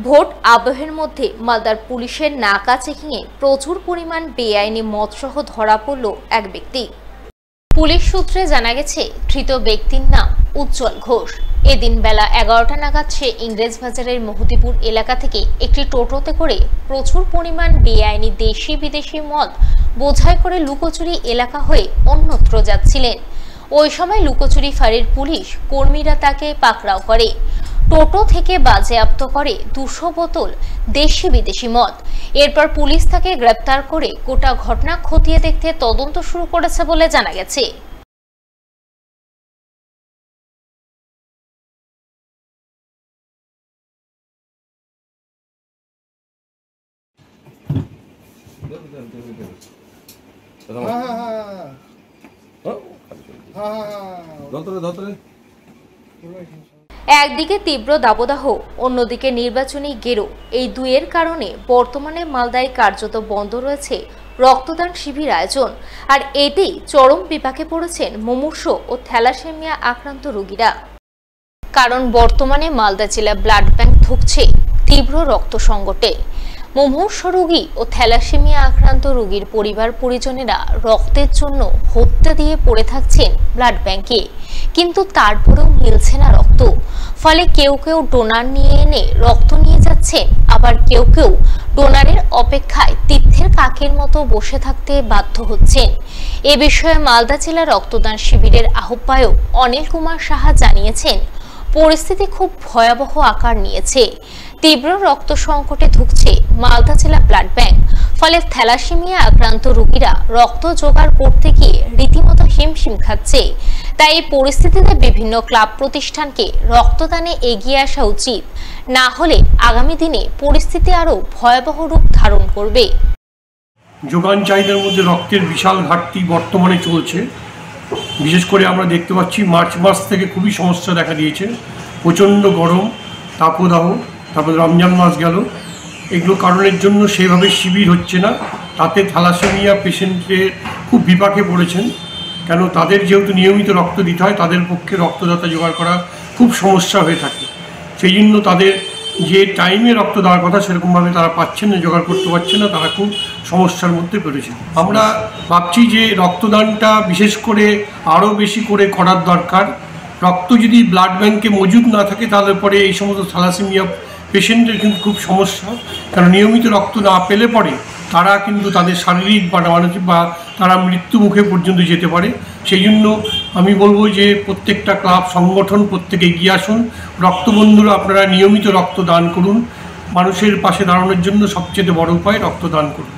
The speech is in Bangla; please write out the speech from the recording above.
ভোট আবহের মধ্যে মালদার পুলিশের নাকা চেকিংয়ে প্রচুর পরিমাণ বেআইনি মদসহ ধরা পড়ল এক ব্যক্তি। পুলিশ সূত্রে জানা গেছে, ধৃত ব্যক্তির নাম উজ্জ্বল ঘোষ। এদিন বেলা 11টা নাগাদ সে ইংরেজবাজারের মহতিপুর এলাকা থেকে একটি টোটোতে করে প্রচুর পরিমাণ বেআইনি দেশি বিদেশি মদ বোঝাই করে লুকোচুরি এলাকা হয়ে অন্যত্র যাচ্ছিলেন। ওই সময় লুকোচুরি ফাঁড়ির পুলিশ কর্মীরা তাকে পাকড়াও করে। টোটো থেকে বাজেয়াপ্ত করে 200 বোতল দেশি বিদেশি মদ। এরপর পুলিশ তাকে গ্রেপ্তার করে গোটা ঘটনা খতিয়ে দেখতে তদন্ত শুরু করেছে বলে জানা গেছে। একদিকে তীব্র দাবদাহ, অন্যদিকে নির্বাচনী গেরো, এই দুয়ের কারণে বর্তমানে মালদায় কার্যত বন্ধ রয়েছে রক্তদান শিবির আয়োজন। আর এতেই চরম বিপাকে পড়েছেন মুমূর্ষ ও থ্যালাসেমিয়া আক্রান্ত রোগীরা। কারণ বর্তমানে মালদা জেলা ব্লাড ব্যাংক ধুঁকছে তীব্র রক্ত সংকটে। মুমূর্ষ রোগী ও থ্যালাসেমিয়া আক্রান্ত রোগীর পরিবার পরিজনেরা রক্তের জন্য হত্যা দিয়ে পড়ে থাকছেন ব্লাড ব্যাংকে, কিন্তু তারপরেও মিলছে না রক্ত। ফলে কেউ কেউ ডোনার নিয়ে এনে রক্ত নিয়ে যাচ্ছেন, আবার কেউ কেউ ডোনারের অপেক্ষায় তীর্থের কাকের মতো বসে থাকতে বাধ্য হচ্ছেন। এ বিষয়ে মালদা জেলা রক্তদান শিবিরের আহ্বায়ক অনিল কুমার সাহা জানিয়েছেন, পরিস্থিতি খুব ভয়াবহ আকার নিয়েছে। তীব্র রক্ত সংকটে ধুঁকছে মালদা জেলা ব্লাড ব্যাংক। ফলে থ্যালাসেমিয়া আক্রান্ত রোগীরা রক্ত জোগাড় করতে গিয়ে রীতিমতো হিমশিম খাচ্ছে। তাই এই পরিস্থিতিতে বিভিন্ন ক্লাব প্রতিষ্ঠানকে রক্তদানে এগিয়ে আসা উচিত, না হলে আগামী দিনে পরিস্থিতি আরো ভয়াবহ রূপ ধারণ করবে। যোগান চাহিদার মধ্যে রক্তের বিশাল ঘাটতি বর্তমানে চলছে। বিশেষ করে আমরা দেখতে পাচ্ছি মার্চ মাস থেকে খুবই সমস্যা দেখা দিয়েছে। প্রচণ্ড গরম, তাপদাহ, তারপর রমজান মাস গেল, এগুলো কারণের জন্য সেইভাবে শিবির হচ্ছে না। তাতে থ্যালাসেমিয়া পেশেন্টের খুব বিপাকে পড়েছেন, কেন তাদের যেহেতু নিয়মিত রক্ত দিতে হয়, তাদের পক্ষে রক্তদাতা জোগাড় করা খুব সমস্যা হয়ে থাকে। সেই জন্য তাদের যে টাইমে রক্ত দেওয়ার কথা সেরকমভাবে তারা পাচ্ছেন না, জোগাড় করতে পারছে না, তারা খুব সমস্যার মধ্যে পড়েছে। আমরা ভাবছি যে রক্তদানটা বিশেষ করে আরও বেশি করে করার দরকার। রক্ত যদি ব্লাড ব্যাংকে মজুদ না থাকে তাহলে পরে এই সমস্ত থ্যালাসেমিয়া পেশেন্টের কিন্তু খুব সমস্যা, কারণ নিয়মিত রক্ত না পেলে পরে তারা কিন্তু তাদের শারীরিক বা মানসিক বা তারা মৃত্যু মুখে পর্যন্ত যেতে পারে। সেই জন্য আমি বলবো যে প্রত্যেকটা ক্লাব সংগঠন প্রত্যেকে এগিয়ে আসুন। রক্তবন্ধুরা আপনারা নিয়মিত রক্ত দান করুন। মানুষের পাশে দাঁড়ানোর জন্য সবচেয়ে বড় উপায় রক্তদান করুন।